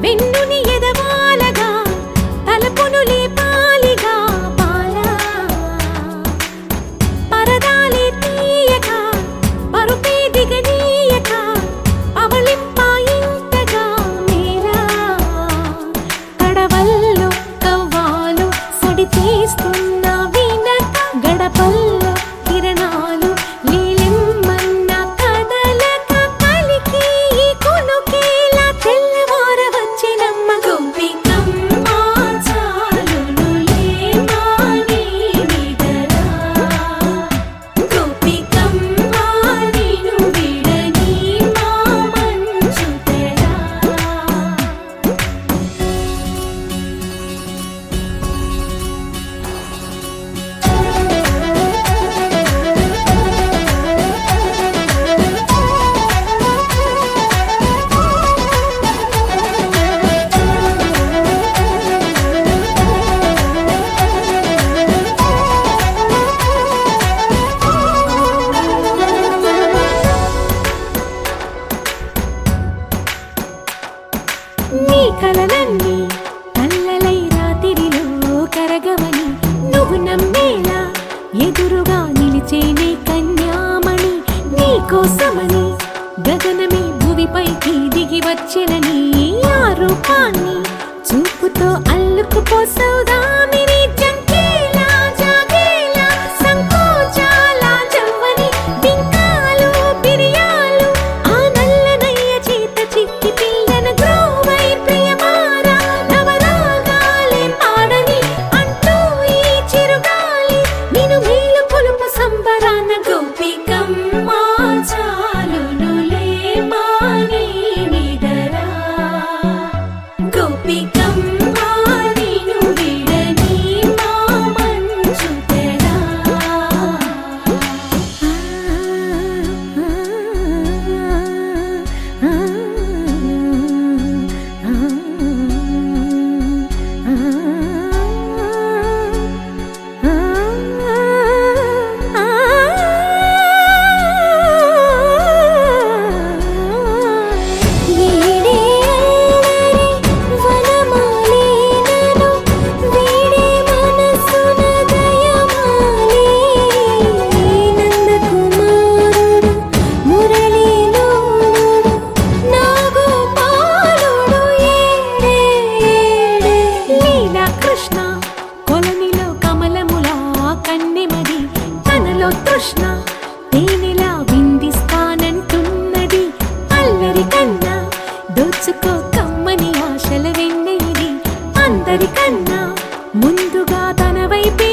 వెన్నుని ఎదవాలగా తలపును లేపాలిగా బాలా పరదాలే తీయక పరుపే దిగనీయక అవలింపాయింతగా మేరా కడవల్లో కవ్వాలు సడి చేస్తున్న వినత గడపల్లో కిరణాలు లీలెమ్మన్న కదలక కలికి ఈ కొనుకేలా తెల్లవార వచ్చినమ్మ గోపికమ్మ చాలునులే మాని విడరా గోపికమ్మ నిను విడని మా మంచు తెరా నీ కలలన్నీ కల్లలై రాత్రిలో కరగవని నువ్వు నమ్మేలా ఎదురుగా నిలిచేనే కన్యామణి నీ కోసమని గగనమే భువిపైకి దిగి వచ్చినని ఆ రూపాన్ని చూపుతో అల్లుకుపోసౌదామిని జంకేలా జాగేలా సంకోచాల జవ్వని బింకాలు బిరియాలు ఆ నల్లనయ్య చేత చిక్కి పిల్లన గ్రోవై ప్రియమారా నవరాగాలే పాడని అంటూ ఈ చిరుగాలి నిను మేలు కొలుపు సంబరాన గోపికమ్మ చాలునులే మాని విడరా గోపికమ్మ నిను విడని మా మంచు తెరా వీడే అల్లరి వనమాలినను వీడే మనసున దయమాలి నందకుమారుడు మురళీలోలుడు నాగోపాలుడు ఏడే లీలా కృష్ణ కొలనిలో కమలములా కన్నెమది తనలో తృష్ణ తేనెలా విందిస్తానంటున్నది అల్లరి కన్నా దోచుకో కమ్మని ఆశల వెన్నెయిది అందరికన్నా ముందుగా తన వైపే